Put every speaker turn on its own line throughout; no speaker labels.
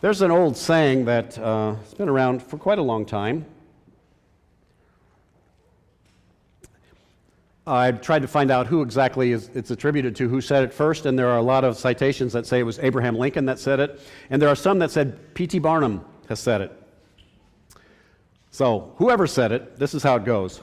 There's an old saying that has been around for quite a long time. I tried to find out who exactly it's attributed to, who said it first, and there are a lot of citations that say it was Abraham Lincoln that said it, and there are some that said P.T. Barnum has said it. So, whoever said it, this is how it goes.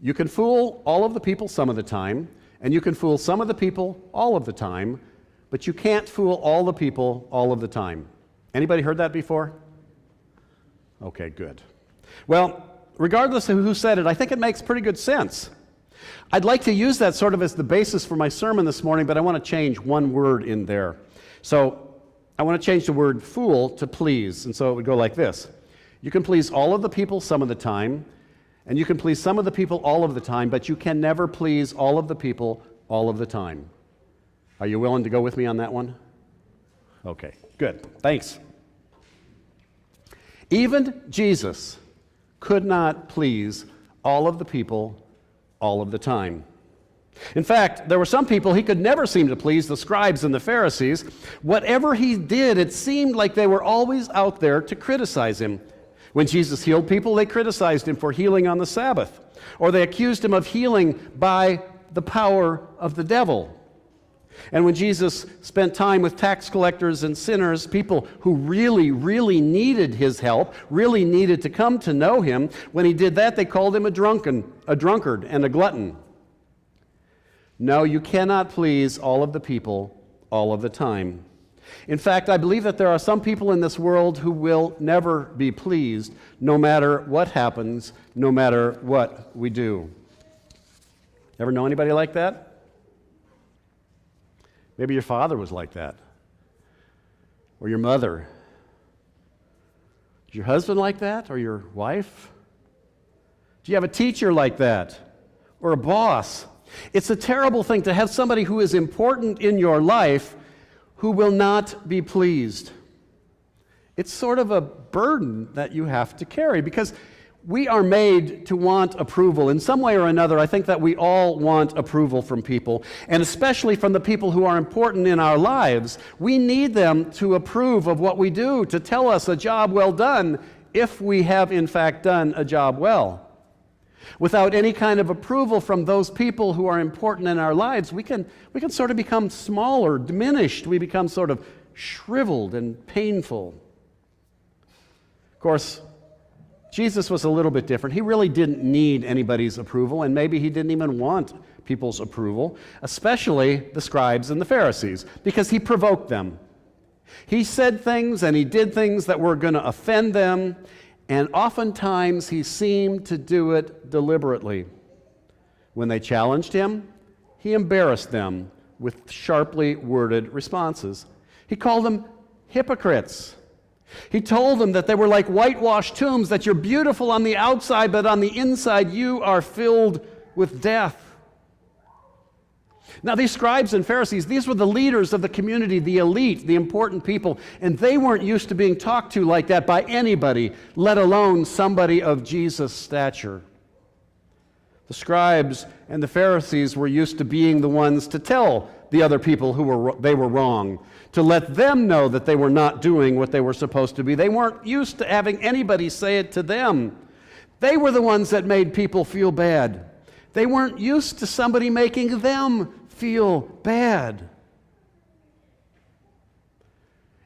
You can fool all of the people some of the time, and you can fool some of the people all of the time, but you can't fool all the people all of the time. Anybody heard that before? Okay, good. Well, regardless of who said it, I think it makes pretty good sense. I'd like to use that sort of as the basis for my sermon this morning, but I want to change one word in there. So I want to change the word fool to please, and so it would go like this. You can please all of the people some of the time, and you can please some of the people all of the time, but you can never please all of the people all of the time. Are you willing to go with me on that one? Okay, good. Thanks. Even Jesus could not please all of the people all of the time. In fact, there were some people he could never seem to please, the scribes and the Pharisees. Whatever he did, it seemed like they were always out there to criticize him. When Jesus healed people, they criticized him for healing on the Sabbath, or they accused him of healing by the power of the devil. And when Jesus spent time with tax collectors and sinners, people who really, really needed his help, really needed to come to know him, when he did that, they called him a drunkard, and a glutton. No, you cannot please all of the people all of the time. In fact, I believe that there are some people in this world who will never be pleased, no matter what happens, no matter what we do. Ever know anybody like that? Maybe your father was like that, or your mother. Is your husband like that, or your wife? Do you have a teacher like that, or a boss? It's a terrible thing to have somebody who is important in your life who will not be pleased. It's sort of a burden that you have to carry, because we are made to want approval. In some way or another, I think that we all want approval from people, and especially from the people who are important in our lives. We need them to approve of what we do, to tell us a job well done, if we have in fact done a job well. Without any kind of approval from those people who are important in our lives, we can sort of become smaller, diminished. We become sort of shriveled and painful. Of course, Jesus was a little bit different. He really didn't need anybody's approval, and maybe he didn't even want people's approval, especially the scribes and the Pharisees, because he provoked them. He said things and he did things that were going to offend them, and oftentimes he seemed to do it deliberately. When they challenged him, he embarrassed them with sharply worded responses. He called them hypocrites. He told them that they were like whitewashed tombs, that you're beautiful on the outside, but on the inside you are filled with death. Now, these scribes and Pharisees, these were the leaders of the community, the elite, the important people, and they weren't used to being talked to like that by anybody, let alone somebody of Jesus' stature. The scribes and the Pharisees were used to being the ones to tell the other people they were wrong, to let them know that they were not doing what they were supposed to be. They weren't used to having anybody say it to them. They were the ones that made people feel bad. They weren't used to somebody making them feel bad.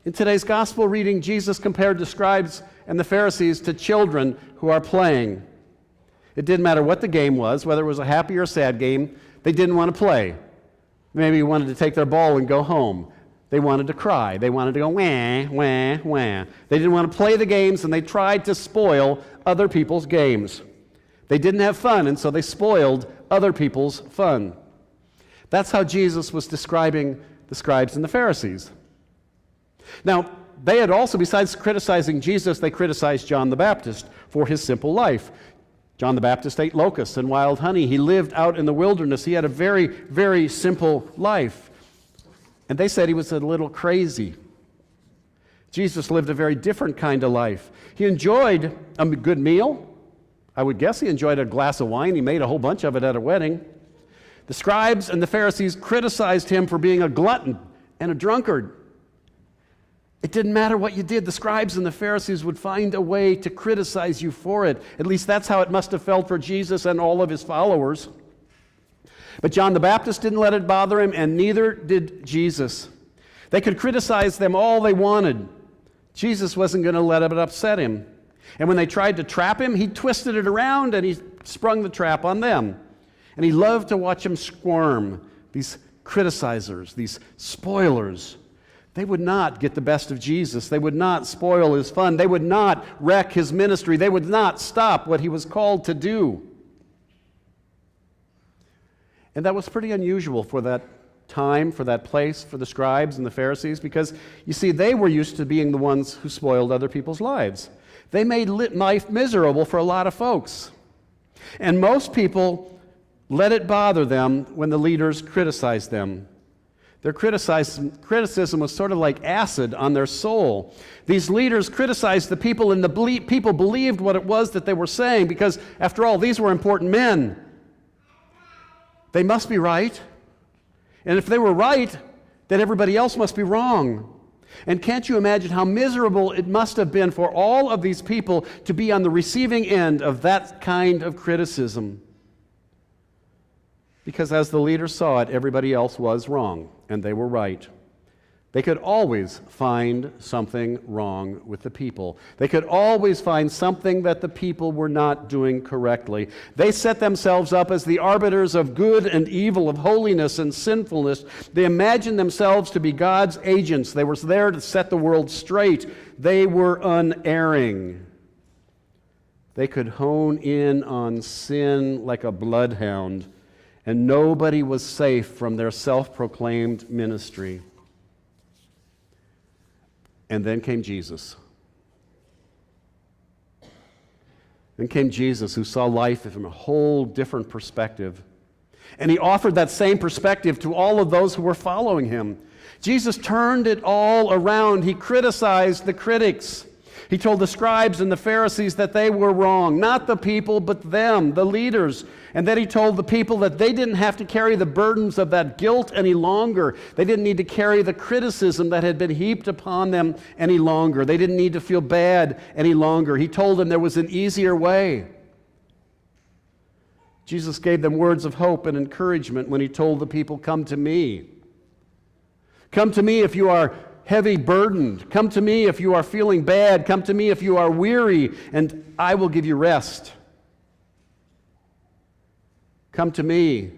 In today's gospel reading, Jesus compared the scribes and the Pharisees to children who are playing. It didn't matter what the game was, whether it was a happy or sad game, they didn't want to play. Maybe wanted to take their ball and go home. They wanted to cry. They wanted to go wah, wah, wah. They didn't want to play the games, and they tried to spoil other people's games. They didn't have fun, and so they spoiled other people's fun. That's how Jesus was describing the scribes and the Pharisees. Now, they had also, besides criticizing Jesus, they criticized John the Baptist for his simple life. John the Baptist ate locusts and wild honey. He lived out in the wilderness. He had a very, very simple life. And they said he was a little crazy. Jesus lived a very different kind of life. He enjoyed a good meal. I would guess he enjoyed a glass of wine. He made a whole bunch of it at a wedding. The scribes and the Pharisees criticized him for being a glutton and a drunkard. It didn't matter what you did. The scribes and the Pharisees would find a way to criticize you for it. At least that's how it must have felt for Jesus and all of his followers. But John the Baptist didn't let it bother him, and neither did Jesus. They could criticize them all they wanted. Jesus wasn't going to let it upset him. And when they tried to trap him, he twisted it around and he sprung the trap on them. And he loved to watch them squirm, these criticizers, these spoilers. They would not get the best of Jesus. They would not spoil his fun. They would not wreck his ministry. They would not stop what he was called to do. And that was pretty unusual for that time, for that place, for the scribes and the Pharisees, because, you see, they were used to being the ones who spoiled other people's lives. They made life miserable for a lot of folks. And most people let it bother them when the leaders criticized them. Their criticism was sort of like acid on their soul. These leaders criticized the people, and the people believed what it was that they were saying, because, after all, these were important men. They must be right. And if they were right, then everybody else must be wrong. And can't you imagine how miserable it must have been for all of these people to be on the receiving end of that kind of criticism? Because as the leaders saw it, everybody else was wrong, and they were right. They could always find something wrong with the people. They could always find something that the people were not doing correctly. They set themselves up as the arbiters of good and evil, of holiness and sinfulness. They imagined themselves to be God's agents. They were there to set the world straight. They were unerring. They could hone in on sin like a bloodhound, and nobody was safe from their self-proclaimed ministry. And then came Jesus. Then came Jesus, who saw life from a whole different perspective. And he offered that same perspective to all of those who were following him. Jesus turned it all around. He criticized the critics. He told the scribes and the Pharisees that they were wrong, not the people, but them, the leaders. And then he told the people that they didn't have to carry the burdens of that guilt any longer. They didn't need to carry the criticism that had been heaped upon them any longer. They didn't need to feel bad any longer. He told them there was an easier way. Jesus gave them words of hope and encouragement when he told the people, "Come to me. Come to me if you are heavy burdened. Come to me if you are feeling bad. Come to me if you are weary, and I will give you rest." Come to me,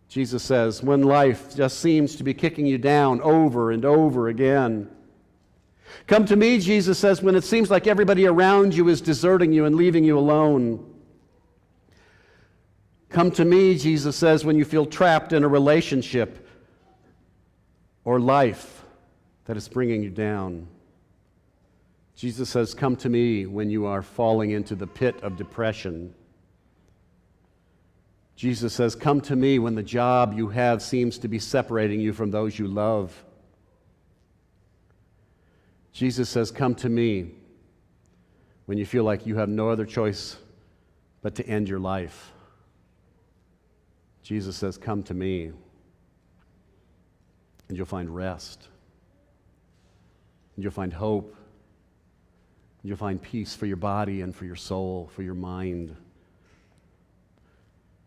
Jesus says, when life just seems to be kicking you down over and over again. Come to me, Jesus says, when it seems like everybody around you is deserting you and leaving you alone. Come to me, Jesus says, when you feel trapped in a relationship or life that is bringing you down. Jesus says, come to me when you are falling into the pit of depression. Jesus says, come to me when the job you have seems to be separating you from those you love. Jesus says, come to me when you feel like you have no other choice but to end your life. Jesus says, come to me, and you'll find rest, and you'll find hope, and you'll find peace for your body and for your soul, for your mind.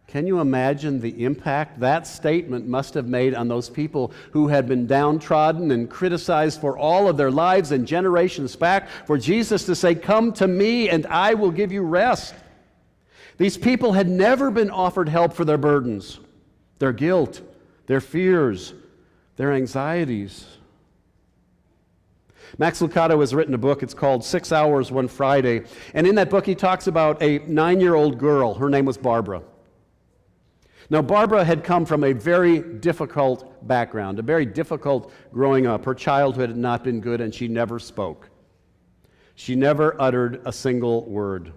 Can you imagine the impact that statement must have made on those people who had been downtrodden and criticized for all of their lives and generations back, for Jesus to say, come to me and I will give you rest? These people had never been offered help for their burdens, their guilt, their fears, their anxieties. Max Lucado has written a book. It's called 6 Hours One Friday. And in that book, he talks about a 9-year-old girl. Her name was Barbara. Now, Barbara had come from a very difficult background, a very difficult growing up. Her childhood had not been good, and she never spoke. She never uttered a single word.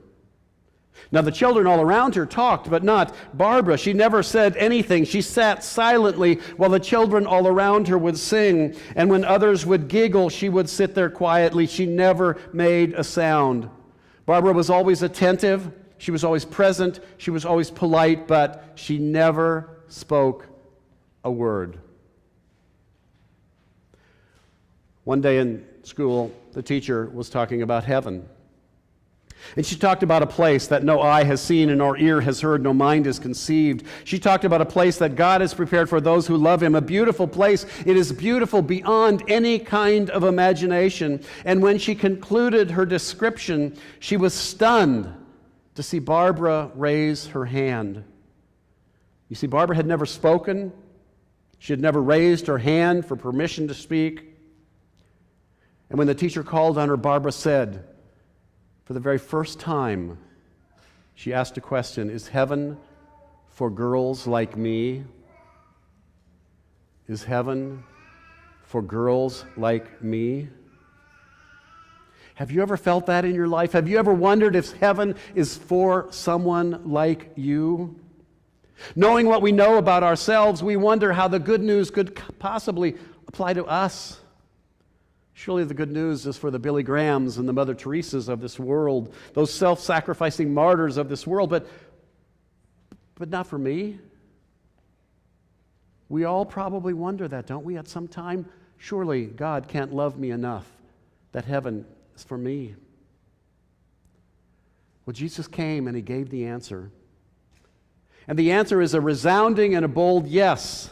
Now, the children all around her talked, but not Barbara. She never said anything. She sat silently while the children all around her would sing, and when others would giggle, she would sit there quietly. She never made a sound. Barbara was always attentive. She was always present, she was always polite, but she never spoke a word. One day in school, the teacher was talking about heaven. And she talked about a place that no eye has seen and no ear has heard, no mind has conceived. She talked about a place that God has prepared for those who love Him, a beautiful place. It is beautiful beyond any kind of imagination. And when she concluded her description, she was stunned to see Barbara raise her hand. You see, Barbara had never spoken. She had never raised her hand for permission to speak. And when the teacher called on her, Barbara said, for the very first time, she asked a question, is heaven for girls like me? Is heaven for girls like me? Have you ever felt that in your life? Have you ever wondered if heaven is for someone like you? Knowing what we know about ourselves, we wonder how the good news could possibly apply to us. Surely the good news is for the Billy Grahams and the Mother Teresas of this world, those self-sacrificing martyrs of this world, but not for me. We all probably wonder that, don't we, at some time? Surely God can't love me enough that heaven is for me. Well, Jesus came and He gave the answer. And the answer is a resounding and a bold yes.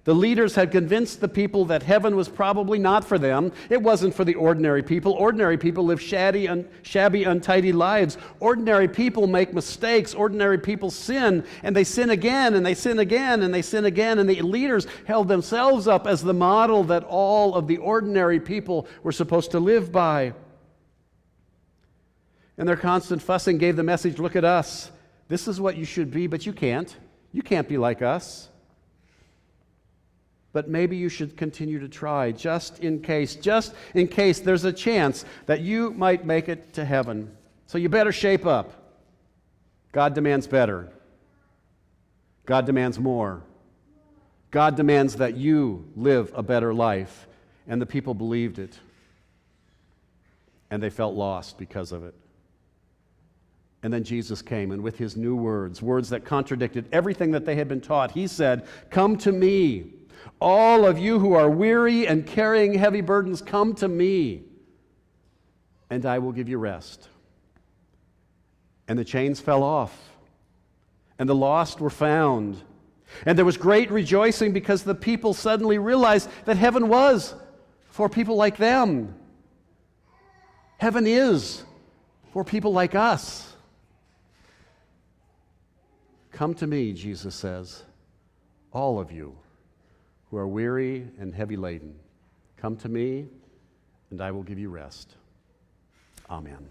The leaders had convinced the people that heaven was probably not for them. It wasn't for the ordinary people. Ordinary people live shabby, untidy lives. Ordinary people make mistakes. Ordinary people sin, and they sin again, and they sin again, and they sin again. And the leaders held themselves up as the model that all of the ordinary people were supposed to live by. And their constant fussing gave the message, look at us. This is what you should be, but you can't. You can't be like us. But maybe you should continue to try, just in case there's a chance that you might make it to heaven. So you better shape up. God demands better. God demands more. God demands that you live a better life. And the people believed it. And they felt lost because of it. And then Jesus came, and with His new words that contradicted everything that they had been taught, He said, "Come to me. All of you who are weary and carrying heavy burdens, come to me, and I will give you rest." And the chains fell off, and the lost were found. And there was great rejoicing because the people suddenly realized that heaven was for people like them. Heaven is for people like us. Come to me, Jesus says, all of you who are weary and heavy laden. Come to me, and I will give you rest. Amen.